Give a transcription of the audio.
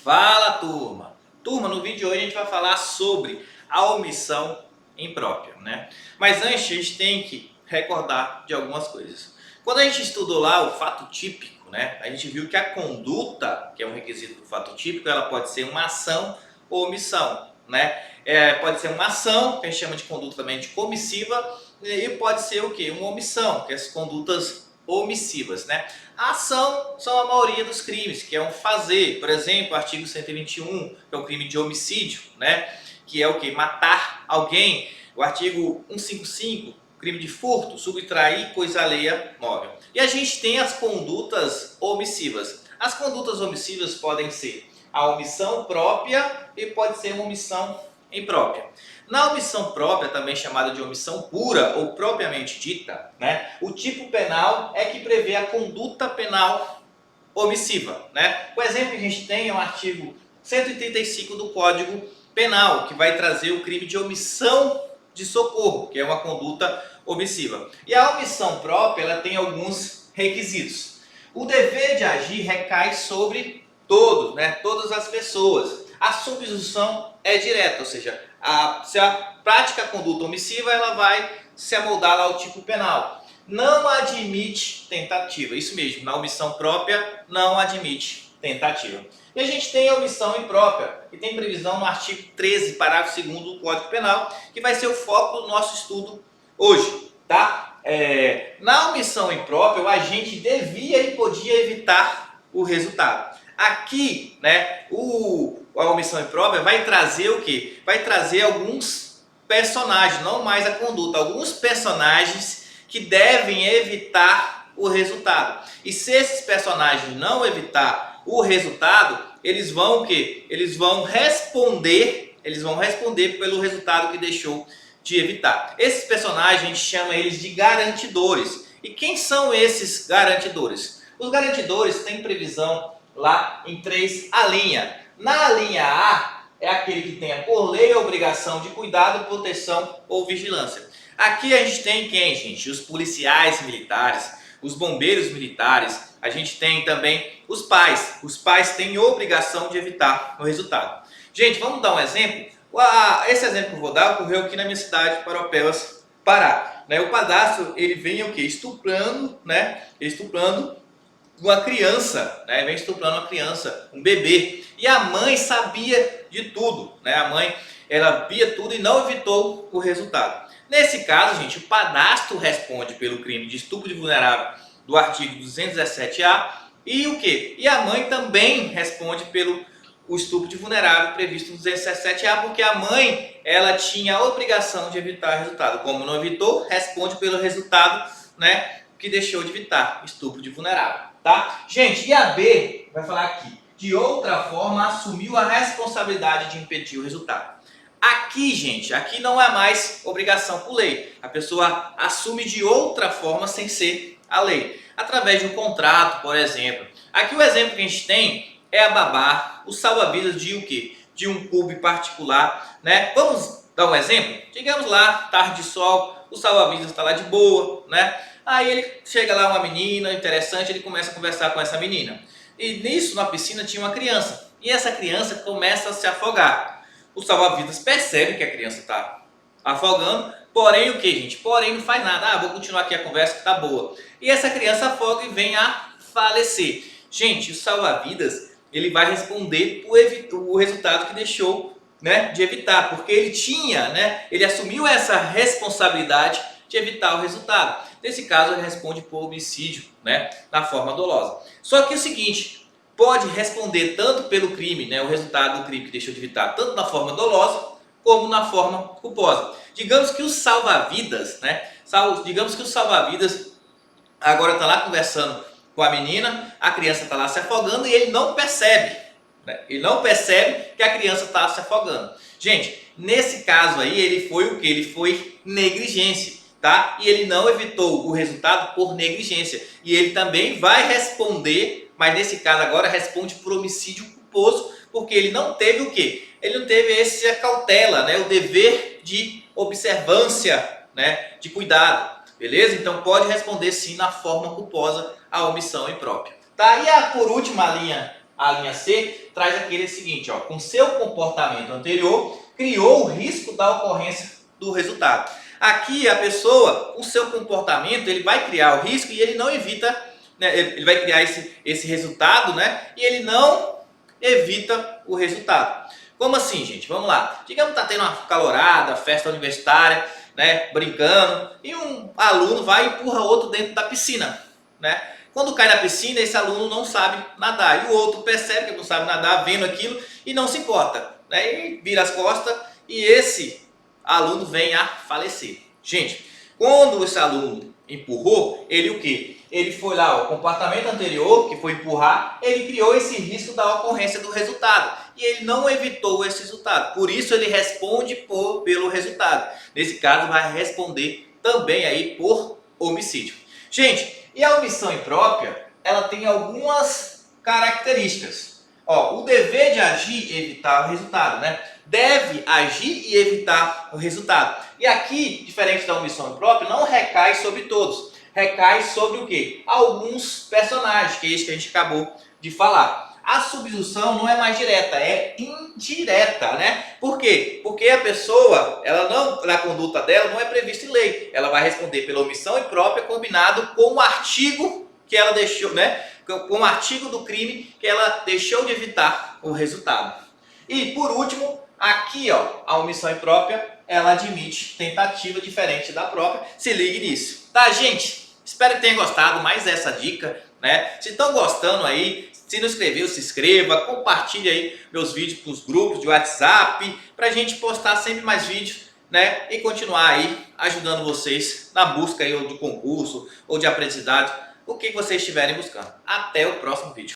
Fala, turma! Turma, no vídeo de hoje a gente vai falar sobre a omissão imprópria, né? Mas antes a gente tem que recordar de algumas coisas. Quando a gente estudou lá o fato típico, né? A gente viu que a conduta, que é um requisito do fato típico, ela pode ser uma ação ou omissão, né? Pode ser uma ação, que a gente chama de conduta também de comissiva, e pode ser o quê? Uma omissão, que é as condutas omissivas, né? A ação são a maioria dos crimes, que é um fazer. Por exemplo, o artigo 121, que é o crime de homicídio, né? Que é o que? Matar alguém. O artigo 155, crime de furto, subtrair coisa alheia móvel. E a gente tem as condutas omissivas. As condutas omissivas podem ser a omissão própria e pode ser uma omissão imprópria. Na omissão própria, também chamada de omissão pura ou propriamente dita, né, o tipo penal é que prevê a conduta penal omissiva, né? O exemplo que a gente tem é o artigo 135 do Código Penal, que vai trazer o crime de omissão de socorro, que é uma conduta omissiva. E a omissão própria, ela tem alguns requisitos. O dever de agir recai sobre todos, né? Todas as pessoas. A substituição é direta, ou seja, se a prática a conduta omissiva, ela vai se amoldar ao tipo penal. Não admite tentativa, isso mesmo, na omissão própria não admite tentativa. E a gente tem a omissão imprópria, que tem previsão no artigo 13, parágrafo 2º do Código Penal, que vai ser o foco do nosso estudo hoje, tá? Na omissão imprópria, o agente devia e podia evitar o resultado. Aqui, né, a omissão imprópria vai trazer o quê? Vai trazer alguns personagens, não mais a conduta, alguns personagens que devem evitar o resultado. E se esses personagens não evitar o resultado, eles vão o quê? Eles vão responder pelo resultado que deixou de evitar. Esses personagens a gente chama eles de garantidores. E quem são esses garantidores? Os garantidores têm previsão lá em 3 alíneas. Na linha A é aquele que tenha por lei a obrigação de cuidado, proteção ou vigilância. Aqui a gente tem quem, gente? Os policiais militares, os bombeiros militares, a gente tem também os pais. Os pais têm obrigação de evitar o resultado. Gente, vamos dar um exemplo? Esse exemplo que eu vou dar ocorreu aqui na minha cidade, Paropebas, Pará. O padrasto, ele vem o quê? Estuprando uma criança, né? Vem estuprando uma criança, um bebê. E a mãe sabia de tudo, né? A mãe, ela via tudo e não evitou o resultado. Nesse caso, gente, o padrasto responde pelo crime de estupro de vulnerável do artigo 217-A e o quê? E a mãe também responde pelo estupro de vulnerável previsto no 217-A, porque a mãe, ela tinha a obrigação de evitar o resultado. Como não evitou, responde pelo resultado, né, que deixou de evitar estupro de vulnerável, tá? Gente, e a B vai falar aqui, de outra forma assumiu a responsabilidade de impedir o resultado. Aqui, gente, aqui não é mais obrigação por lei. A pessoa assume de outra forma sem ser a lei. Através de um contrato, por exemplo. Aqui o exemplo que a gente tem é a babá, o salva-vidas de o quê? De um clube particular, né? Vamos dar um exemplo? Digamos lá, tarde de sol, o salva-vidas está lá de boa, né? Aí ele chega lá uma menina interessante, ele começa a conversar com essa menina. E nisso, na piscina, tinha uma criança. E essa criança começa a se afogar. O salva-vidas percebe que a criança está afogando, porém o que, gente? Porém não faz nada. Vou continuar aqui a conversa que tá boa. E essa criança afoga e vem a falecer. Gente, o salva-vidas, ele vai responder o resultado que deixou, né, de evitar, porque ele tinha, né, ele assumiu essa responsabilidade de evitar o resultado. Nesse caso, ele responde por homicídio, né, na forma dolosa. Só que é o seguinte, pode responder tanto pelo crime, né, o resultado do crime que deixou de evitar, tanto na forma dolosa como na forma culposa. Digamos que o salva-vidas, né, agora está lá conversando com a menina, a criança está lá se afogando e ele não percebe, né? Ele não percebe que a criança está se afogando. Gente, nesse caso aí, ele foi o que? Ele foi negligência, tá? E ele não evitou o resultado por negligência. E ele também vai responder, mas nesse caso agora responde por homicídio culposo, porque ele não teve o quê? Ele não teve essa cautela, né? O dever de observância, né? De cuidado. Beleza? Então pode responder sim na forma culposa a omissão imprópria. Tá? E por última linha, a linha C traz aquele seguinte, ó, com seu comportamento anterior, criou o risco da ocorrência do resultado. Aqui a pessoa, com seu comportamento, ele vai criar o risco e ele não evita, né, ele vai criar esse resultado, né, e ele não evita o resultado. Como assim, gente? Vamos lá. Digamos que está tendo uma calorada, festa universitária, né, brincando, e um aluno vai e empurra outro dentro da piscina, né? Quando cai na piscina, esse aluno não sabe nadar, e o outro percebe que não sabe nadar, vendo aquilo, e não se importa, né? E vira as costas, e esse aluno vem a falecer. Gente, quando esse aluno empurrou, ele o quê? Ele foi lá, o comportamento anterior, que foi empurrar, ele criou esse risco da ocorrência do resultado. E ele não evitou esse resultado. Por isso ele responde pelo resultado. Nesse caso, vai responder também aí por homicídio. Gente, e a omissão imprópria, ela tem algumas características. Ó, o dever de agir e evitar o resultado, né? Deve agir e evitar o resultado. E aqui, diferente da omissão imprópria, não recai sobre todos. Recai sobre o quê? Alguns personagens, que é isso que a gente acabou de falar. A subsunção não é mais direta, é indireta, né? Por quê? Porque a pessoa, ela não, na conduta dela, não é prevista em lei. Ela vai responder pela omissão imprópria combinado com o artigo que ela deixou, né? Com o artigo do crime que ela deixou de evitar o resultado. E por último, aqui, ó, a omissão imprópria, ela admite tentativa diferente da própria. Se ligue nisso, tá, gente? Espero que tenham gostado mais dessa dica, né? Se estão gostando aí, se não inscreveu, se inscreva, compartilhe aí meus vídeos para os grupos de WhatsApp, para a gente postar sempre mais vídeos, né? E continuar aí ajudando vocês na busca aí, ou de concurso ou de aprendizado, o que vocês estiverem buscando. Até o próximo vídeo.